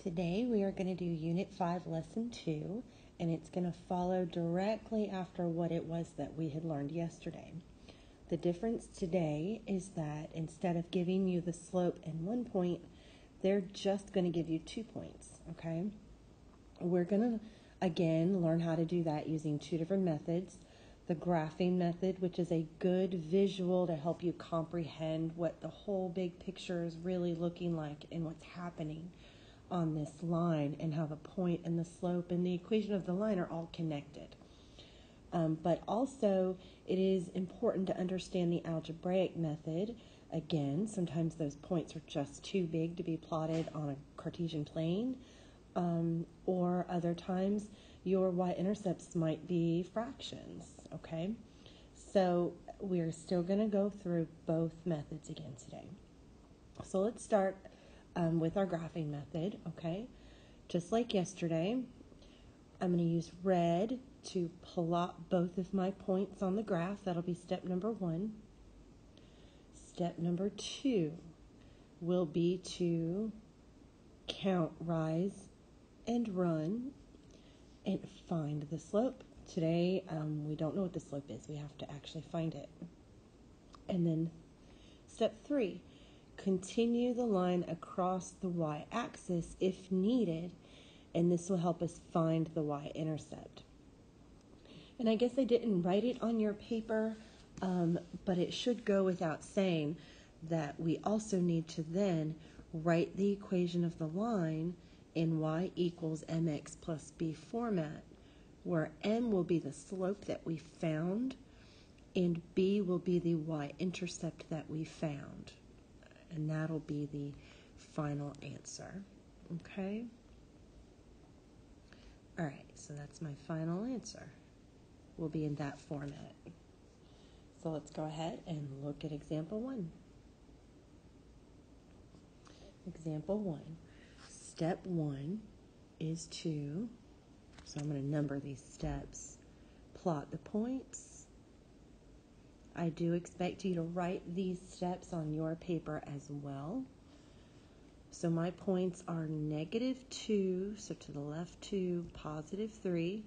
Today we are going to do Unit 5, Lesson 2, and it's going to follow directly after what it was that we had learned yesterday. The difference today is that instead of giving you the slope and 1 point, they're just going to give you 2 points, okay? We're going to, again, learn how to do that using two different methods. The graphing method, which is a good visual to help you comprehend what the whole big picture is really looking like and what's happening on this line and how the point and the slope and the equation of the line are all connected. But also, it is important to understand the algebraic method. Again, sometimes those points are just too big to be plotted on a Cartesian plane, or other times your y-intercepts might be fractions, okay? So we're still going to go through both methods again today. So let's start with our graphing method, okay? Just like yesterday, I'm going to use red to plot both of my points on the graph. That'll be step number 1. Step number 2 will be to count rise and run and find the slope. Today, we don't know what the slope is. We have to actually find it. And then step 3, continue the line across the y-axis if needed, and this will help us find the y-intercept. And I guess I didn't write it on your paper, but it should go without saying that we also need to then write the equation of the line in y equals mx plus b format, where m will be the slope that we found and b will be the y-intercept that we found. And that'll be the final answer, okay? All right, so that's my final answer. Will be in that format. So let's go ahead and look at example 1. Example 1. Step 1 is to, so I'm going to number these steps, plot the points. I do expect you to write these steps on your paper as well. So my points are -2, so to the left 2, +3,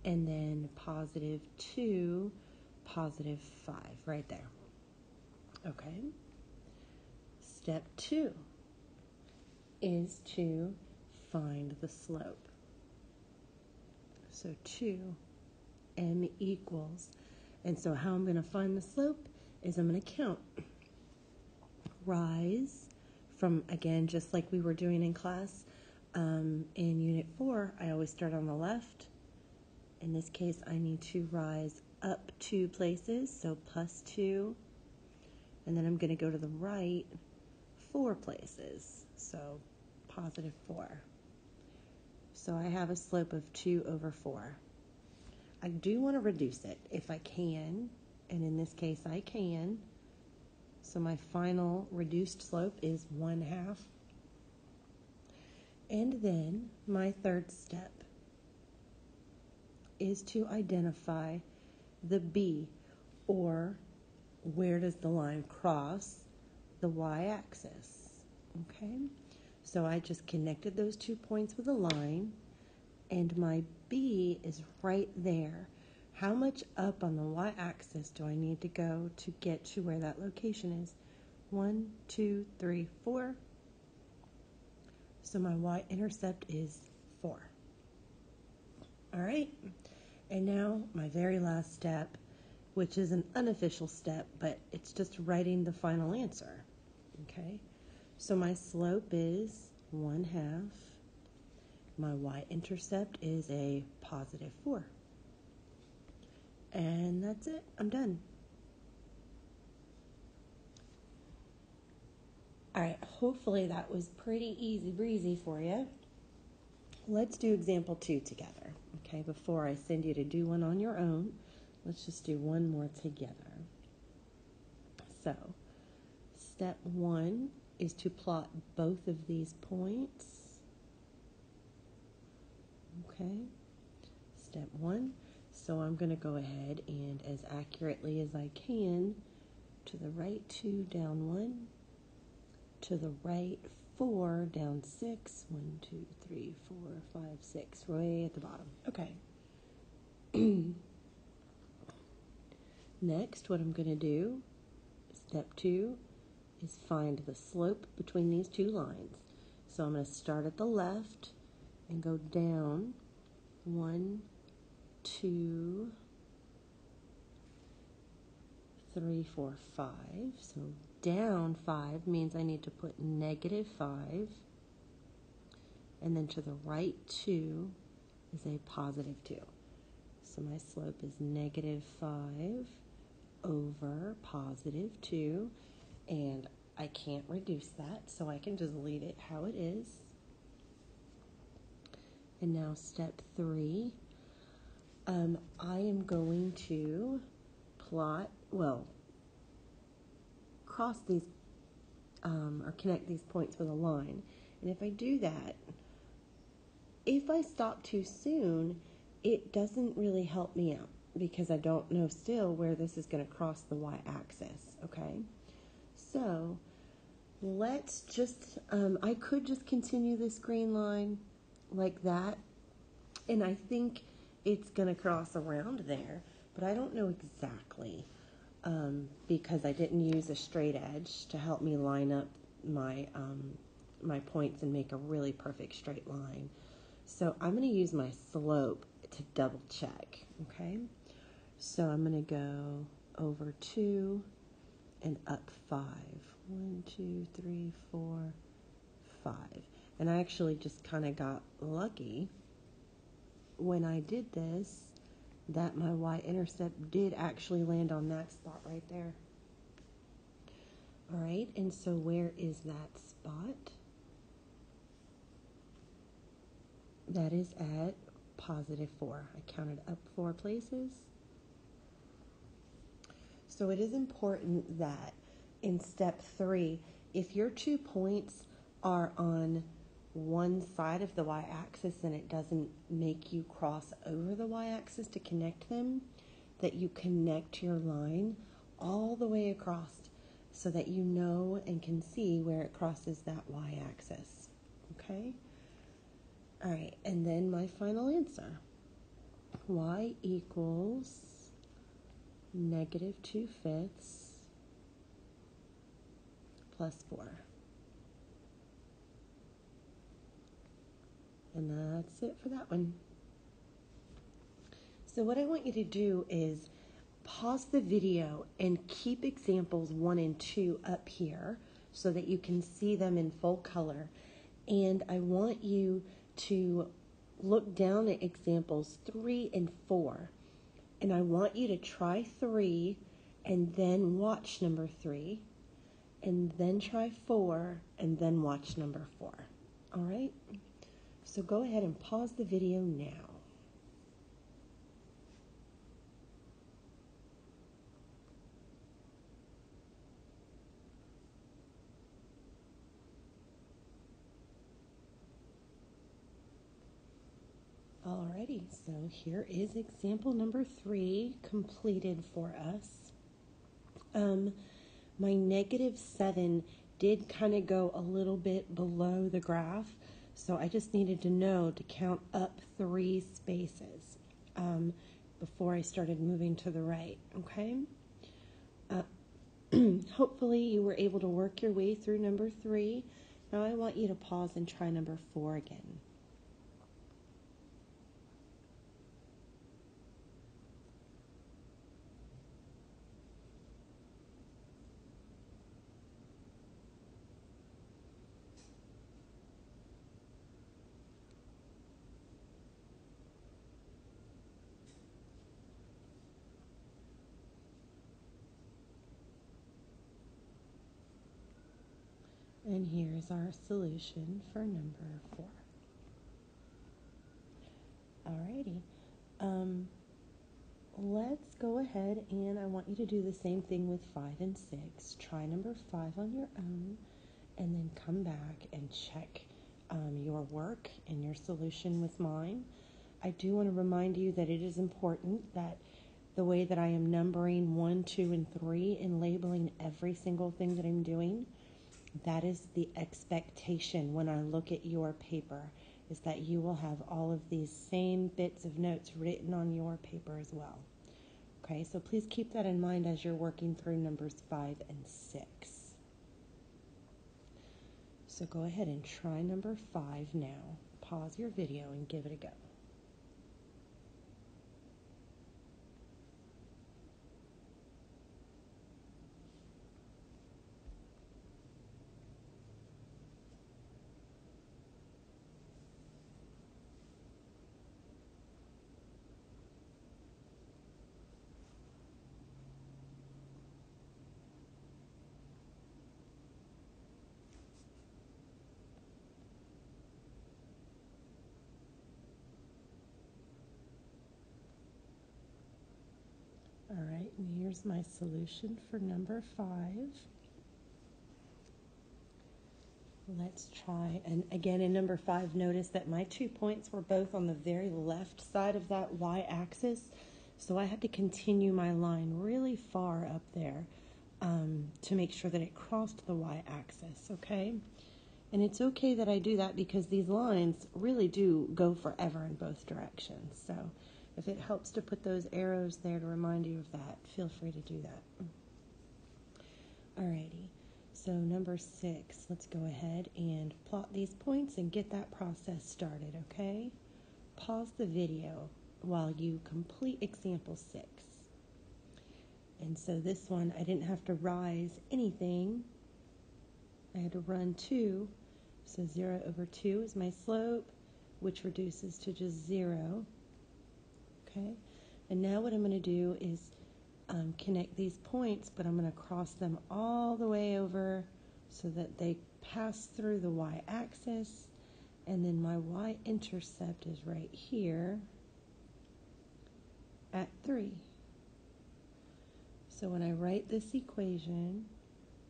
and then +2, +5, right there. Okay. Step 2 is to find the slope. So 2, m equals, and so how I'm going to find the slope is I'm going to count. Rise from, again, just like we were doing in class, in Unit 4, I always start on the left. In this case, I need to rise up 2 places, so +2, and then I'm going to go to the right 4 places, so +4. So I have a slope of 2/4. I do want to reduce it if I can, and in this case I can. So my final reduced slope is 1/2. And then my third step is to identify the B, or where does the line cross the y-axis, okay? So I just connected those 2 points with a line, and my B is right there. How much up on the y-axis do I need to go to get to where that location is? 1, 2, 3, 4. So my y-intercept is 4. All right. And now my very last step, which is an unofficial step, but it's just writing the final answer. Okay. So my slope is 1/2. My y-intercept is a +4. And that's it. I'm done. All right, hopefully that was pretty easy breezy for you. Let's do example 2 together, okay? Before I send you to do one on your own, let's just do one more together. So, step 1 is to plot both of these points, okay? Step 1. So I'm going to go ahead and, as accurately as I can, to the right 2, down 1, to the right 4, down 6, 1, 2, 3, 4, 5, 6, way at the bottom. Okay. Next, what I'm going to do, step 2, is find the slope between these two lines. So I'm going to start at the left and go down 1, 2, 3, 4, 5. So down 5 means I need to put negative 5. And then to the right 2 is a positive 2. So my slope is negative 5 over positive 2. And I can't reduce that, so I can just leave it how it is. And now step 3, I am going to cross these or connect these points with a line. And if I do that, if I stop too soon, it doesn't really help me out because I don't know still where this is going to cross the y-axis, okay? So let's just, I could just continue this green line like that, and I think it's going to cross around there, but I don't know exactly because I didn't use a straight edge to help me line up my, my points and make a really perfect straight line. So I'm going to use my slope to double check, okay? So I'm going to go over 2 and up 5. 1, 2, 3, 4, 5. And I actually just kind of got lucky when I did this that my y-intercept did actually land on that spot right there. All right, and so where is that spot? That is at positive 4. I counted up 4 places. So it is important that in step 3, if your 2 points are on one side of the y-axis and it doesn't make you cross over the y-axis to connect them, that you connect your line all the way across so that you know and can see where it crosses that y-axis. Okay? All right, and then my final answer. Y equals negative 2/5 plus 4. And that's it for that one. So what I want you to do is pause the video and keep examples 1 and 2 up here so that you can see them in full color. And I want you to look down at examples 3 and 4. And I want you to try 3 and then watch number 3. And then try 4 and then watch number 4. All right? So go ahead and pause the video now. Alrighty, so here is example number 3 completed for us. My negative 7 did kind of go a little bit below the graph, so I just needed to know to count up 3 spaces before I started moving to the right, okay? Hopefully you were able to work your way through number 3. Now I want you to pause and try number 4 again. And here's our solution for number 4. Alrighty. Let's go ahead and I want you to do the same thing with 5 and 6. Try number 5 on your own and then come back and check your work and your solution with mine. I do want to remind you that it is important that the way that I am numbering 1, 2, and 3 and labeling every single thing that I'm doing, That is the expectation when I look at your paper, is that you will have all of these same bits of notes written on your paper as well. Okay, so please keep that in mind as you're working through numbers 5 and 6. So go ahead and try number 5 now. Pause your video and give it a go. All right, and here's my solution for number 5. Let's try, and again in number 5, notice that my 2 points were both on the very left side of that y-axis, so I had to continue my line really far up there to make sure that it crossed the y-axis, okay? And it's okay that I do that because these lines really do go forever in both directions, so if it helps to put those arrows there to remind you of that, feel free to do that. Alrighty, so number 6, let's go ahead and plot these points and get that process started, okay? Pause the video while you complete example 6. And so this one, I didn't have to rise anything. I had to run 2, so 0 over 2 is my slope, which reduces to just 0. Okay, and now what I'm going to do is connect these points, but I'm going to cross them all the way over so that they pass through the y-axis, and then my y-intercept is right here at 3. So when I write this equation,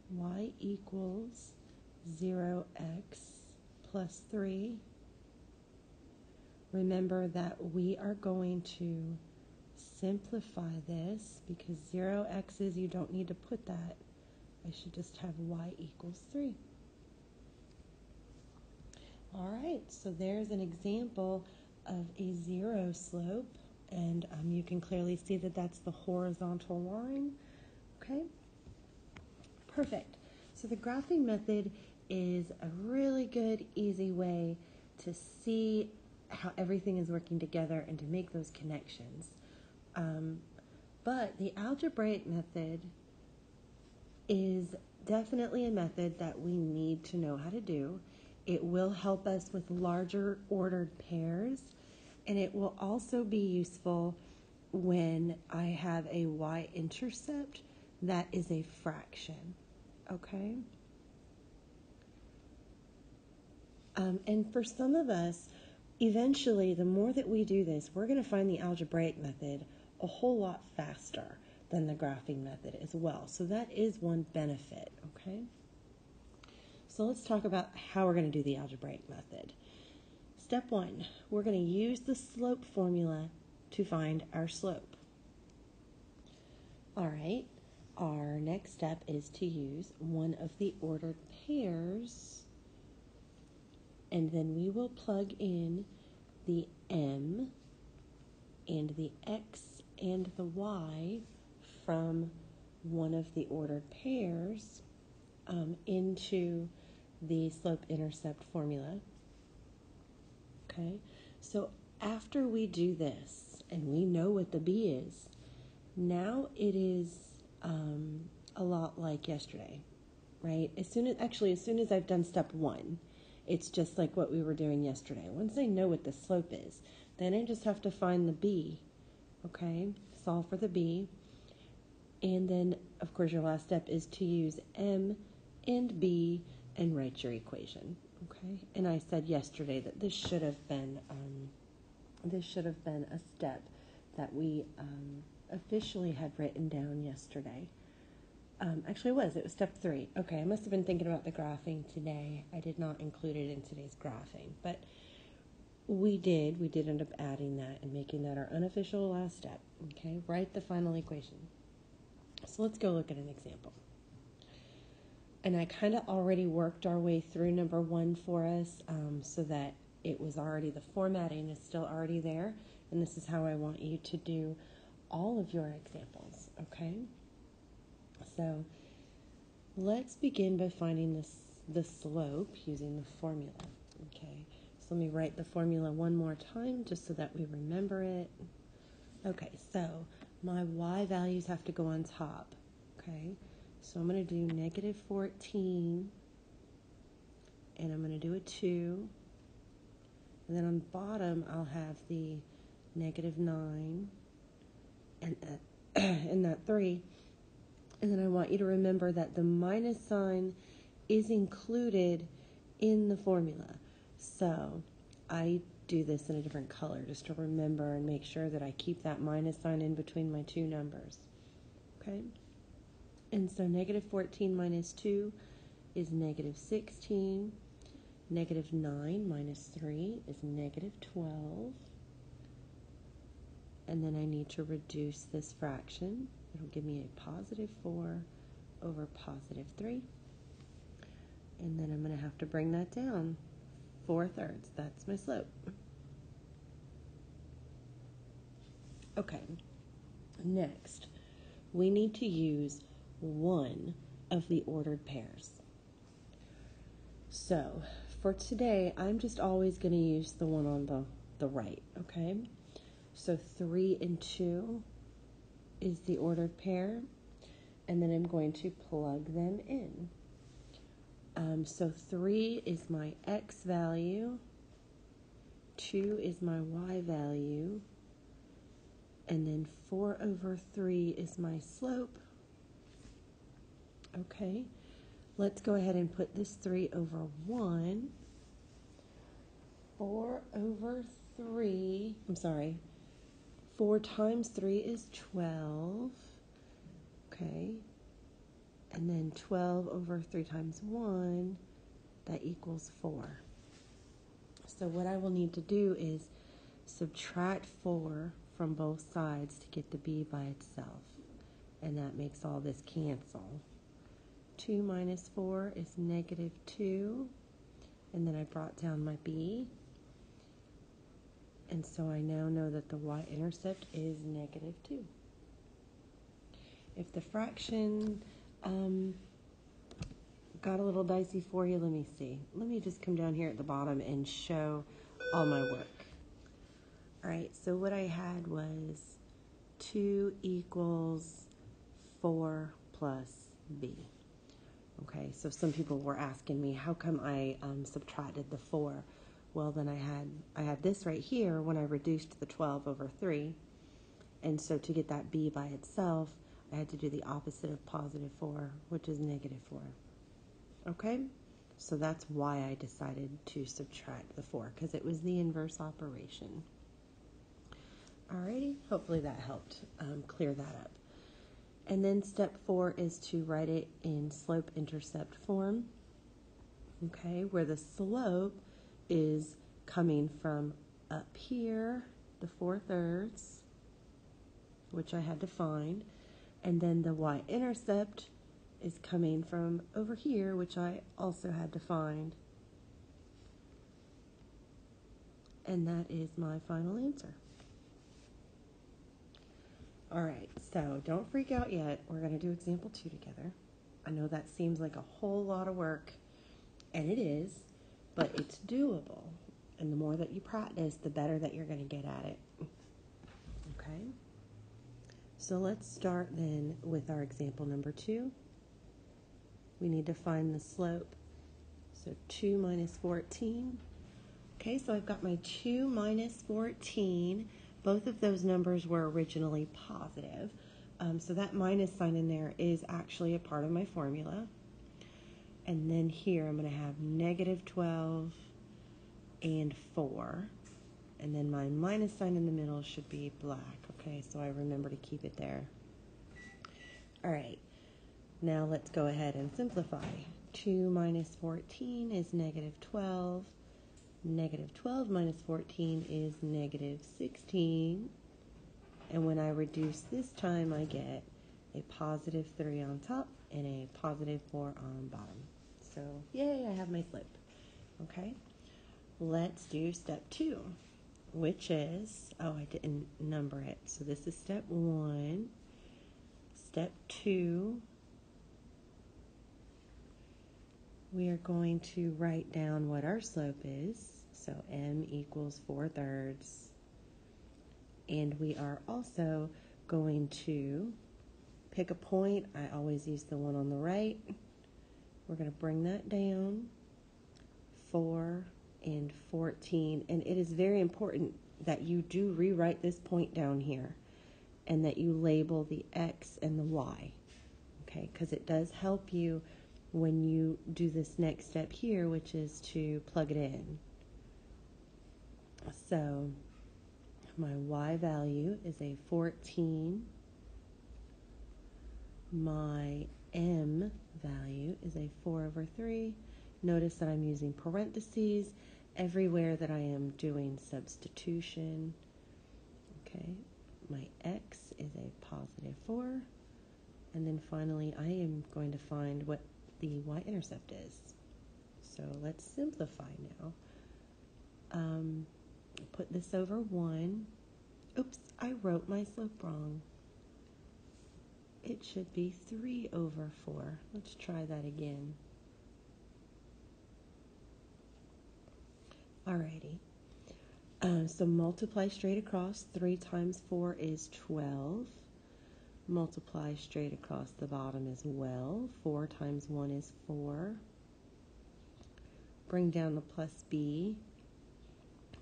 y equals 0x plus 3, remember that we are going to simplify this because 0x's, you don't need to put that. I should just have y equals 3. All right, so there's an example of a 0 slope, and you can clearly see that that's the horizontal line. Okay, perfect. So the graphing method is a really good, easy way to see how everything is working together and to make those connections. But the algebraic method is definitely a method that we need to know how to do. It will help us with larger ordered pairs, and it will also be useful when I have a y-intercept that is a fraction, okay? And for some of us, eventually, the more that we do this, we're going to find the algebraic method a whole lot faster than the graphing method as well. So that is one benefit, okay? So let's talk about how we're going to do the algebraic method. Step 1, we're going to use the slope formula to find our slope. All right, our next step is to use one of the ordered pairs, and then we will plug in the m and the x and the y from one of the ordered pairs into the slope-intercept formula. Okay, so after we do this and we know what the b is, now it is a lot like yesterday, right? As soon as I've done step 1, it's just like what we were doing yesterday. Once I know what the slope is, then I just have to find the b, okay? Solve for the b. And then, of course, your last step is to use m and b and write your equation, okay? And I said yesterday that this should have been a step that we officially had written down yesterday. Actually, it was step 3. Okay, I must have been thinking about the graphing today. I did not include it in today's graphing, but we did end up adding that and making that our unofficial last step. Okay, write the final equation. So let's go look at an example. And I kind of already worked our way through number 1 for us, so that it was already, the formatting is still already there. And this is how I want you to do all of your examples, okay? So let's begin by finding the slope using the formula, okay? So let me write the formula one more time just so that we remember it. Okay, so my y values have to go on top, okay? So I'm going to do negative 14, and I'm going to do a 2, and then on the bottom I'll have the negative 9, and, and that 3, and then I want you to remember that the minus sign is included in the formula. So I do this in a different color just to remember and make sure that I keep that minus sign in between my two numbers, okay? And so negative 14 minus 2 is negative 16. Negative 9 minus 3 is negative 12. And then I need to reduce this fraction. It'll give me a positive 4 over positive 3. And then I'm going to have to bring that down 4/3. That's my slope. Okay, next we need to use one of the ordered pairs. So for today, I'm just always going to use the one on the right, okay? So 3 and 2 is the ordered pair, and then I'm going to plug them in. So 3 is my x value, 2 is my y value, and then 4 over 3 is my slope. Okay, let's go ahead and put this 3 over 1. 4 over 3, 4 times 3 is 12. Okay, and then 12 over 3 times 1, that equals 4. So what I will need to do is subtract 4 from both sides to get the b by itself. And that makes all this cancel. 2 minus 4 is negative 2. And then I brought down my b. And so I now know that the y-intercept is negative 2. If the fraction got a little dicey for you, let me see. Let me just come down here at the bottom and show all my work. All right, so what I had was 2 equals 4 plus b. Okay, so some people were asking me, how come I subtracted the 4? Well, then I had this right here when I reduced the 12 over 3. And so to get that b by itself, I had to do the opposite of positive 4, which is negative 4. Okay, so that's why I decided to subtract the 4, because it was the inverse operation. Alrighty, hopefully that helped clear that up. And then step 4 is to write it in slope-intercept form, okay, where the slope is coming from up here, the 4/3, which I had to find, and then the y-intercept is coming from over here, which I also had to find. And that is my final answer. All right, so don't freak out yet. We're going to do example 2 together. I know that seems like a whole lot of work, and it is, but it's doable. And the more that you practice, the better that you're going to get at it. Okay? So let's start then with our example number 2. We need to find the slope. So 2 minus 14. Okay, so I've got my 2 minus 14. Both of those numbers were originally positive. So that minus sign in there is actually a part of my formula. And then here I'm going to have negative 12 and 4. And then my minus sign in the middle should be black. Okay, so I remember to keep it there. All right, now let's go ahead and simplify. 2 minus 14 is negative 12. Negative 12 minus 14 is negative 16. And when I reduce this time, I get a positive 3 on top and a positive 4 on bottom. So, yay, I have my slope. Okay, let's do step 2, which is, oh, I didn't number it. So this is step 1. Step 2, we are going to write down what our slope is. So m equals 4/3. And we are also going to pick a point. I always use the one on the right. We're going to bring that down, 4 and 14. And it is very important that you do rewrite this point down here and that you label the x and the y, okay? Because it does help you when you do this next step here, which is to plug it in. So my y value is a 14. My m value is a 4/3. Notice that I'm using parentheses everywhere that I am doing substitution. Okay, my x is a positive 4. And then finally, I am going to find what the y-intercept is. So let's simplify now. Put this over 1. Oops, I wrote my slope wrong. It should be 3/4. Let's try that again. Alrighty. So multiply straight across. 3 times 4 is 12. Multiply straight across the bottom as well. 4 times 1 is 4. Bring down the plus b.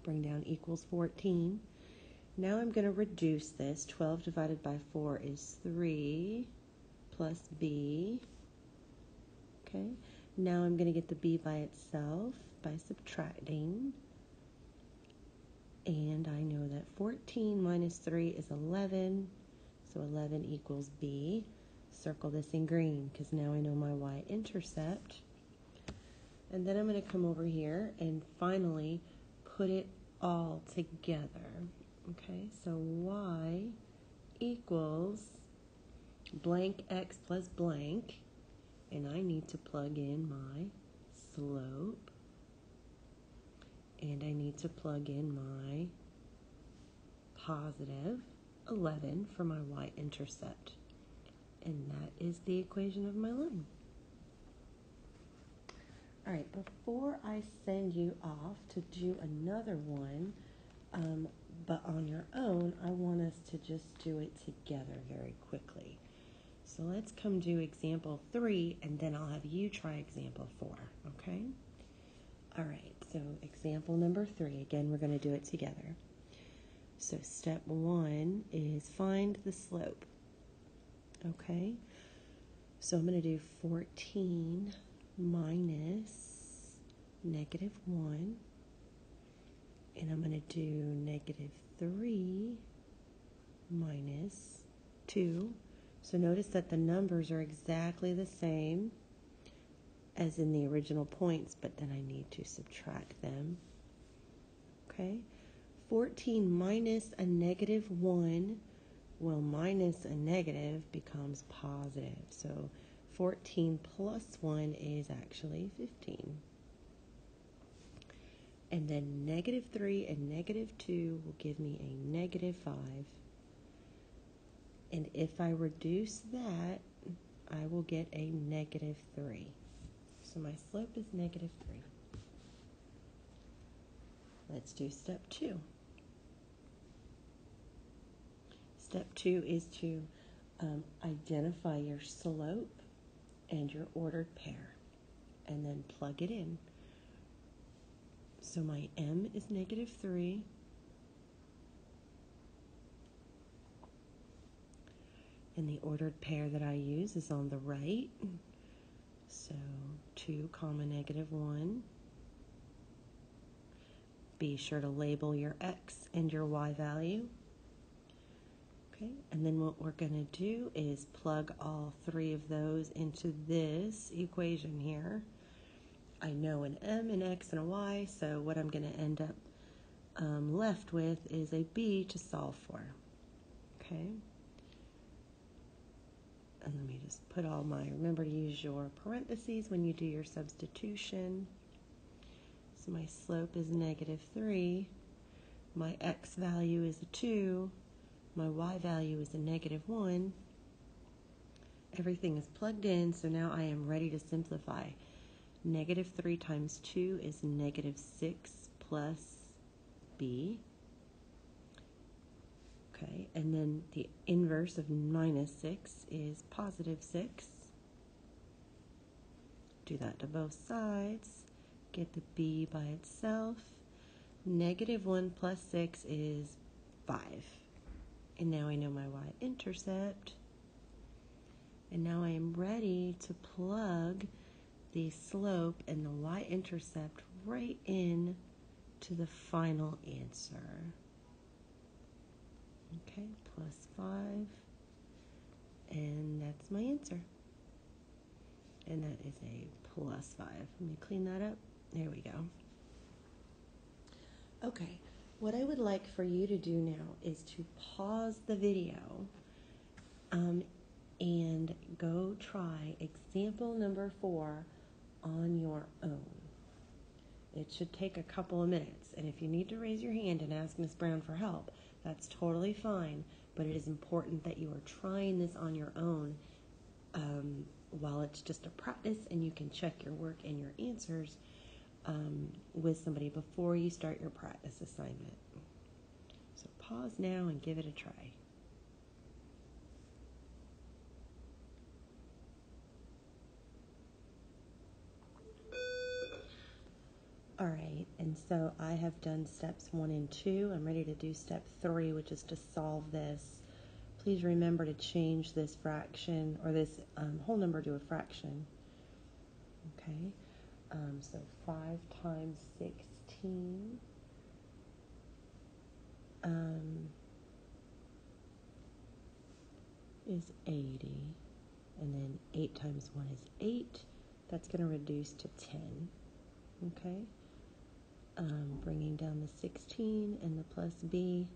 Bring down equals 14. Now I'm going to reduce this. 12 divided by 4 is 3 plus b. Okay. Now I'm going to get the b by itself by subtracting. And I know that 14 minus 3 is 11. So 11 equals b. Circle this in green because now I know my y-intercept. And then I'm going to come over here and finally put it all together. Okay, so y equals blank x plus blank. And I need to plug in my slope. And I need to plug in my positive 11 for my y-intercept. And that is the equation of my line. All right, before I send you off to do another one, but on your own, I want us to just do it together very quickly. So let's come do example 3, and then I'll have you try example 4, okay? All right, so example number 3, again, we're going to do it together. So step 1 is find the slope, okay? So I'm going to do 14 minus negative 1, and I'm going to do negative 3 minus 2. So notice that the numbers are exactly the same as in the original points, but then I need to subtract them. Okay? 14 minus a negative 1, well, minus a negative becomes positive. So 14 plus 1 is actually 15. And then negative 3 and negative 2 will give me a negative 5. And if I reduce that, I will get a negative 3. So my slope is negative 3. Let's do step 2. Step 2 is to identify your slope and your ordered pair, and then plug it in. So my m is negative 3. And the ordered pair that I use is on the right. So 2 comma negative 1. Be sure to label your x and your y value. Okay, and then what we're going to do is plug all 3 of those into this equation here. I know an m, an x, and a y, so what I'm going to end up left with is a b to solve for. Okay. And let me just put all my, remember to use your parentheses when you do your substitution. So my slope is -3. My x value is a 2. My y value is a -1. Everything is plugged in, so now I am ready to simplify. -3 times 2 is -6 plus b. Okay, and then the inverse of -6 is +6. Do that to both sides. Get the b by itself. -1 plus 6 is 5. And now I know my y-intercept. And now I am ready to plug the slope and the y-intercept right in to the final answer. Okay, +5. And that's my answer. And that is a +5. Let me clean that up. There we go. Okay, what I would like for you to do now is to pause the video and go try example number 4 on your own. It should take a couple of minutes, and if you need to raise your hand and ask Ms. Brown for help, that's totally fine, but it is important that you are trying this on your own while it's just a practice, and you can check your work and your answers with somebody before you start your practice assignment. So pause now and give it a try. All right, and so I have done steps 1 and 2. I'm ready to do step 3, which is to solve this. Please remember to change this fraction, or this whole number to a fraction. Okay, so 5 times 16 is 80, and then 8 times 1 is 8. That's going to reduce to 10. Okay, bringing down the 16 and the plus b,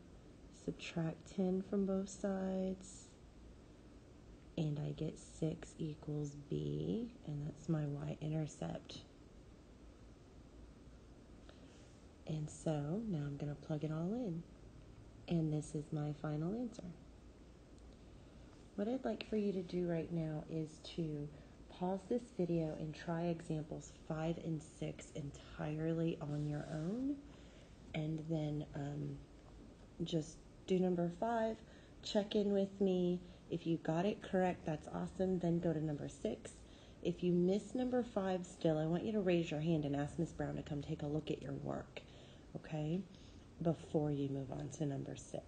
subtract 10 from both sides, and I get 6 equals b, and that's my y-intercept. And so now I'm going to plug it all in, and this is my final answer. What I'd like for you to do right now is to pause this video and try examples 5 and 6 entirely on your own, and then just do number 5, check in with me. If you got it correct, that's awesome. Then go to number 6. If you miss number 5 still, I want you to raise your hand and ask Ms. Brown to come take a look at your work, okay, before you move on to number 6.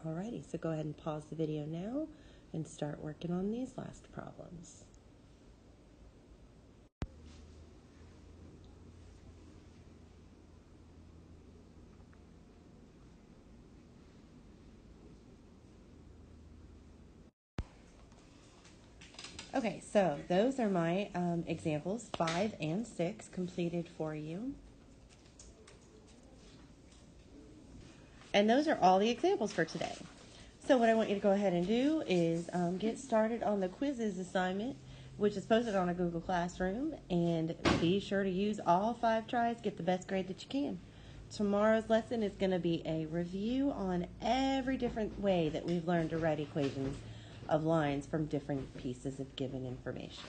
Alrighty, so go ahead and pause the video now and start working on these last problems. Okay, so those are my examples 5 and 6 completed for you. And those are all the examples for today. So what I want you to go ahead and do is get started on the quizzes assignment, which is posted on a Google Classroom, and be sure to use all 5 tries, get the best grade that you can. Tomorrow's lesson is going to be a review on every different way that we've learned to write equations of lines from different pieces of given information.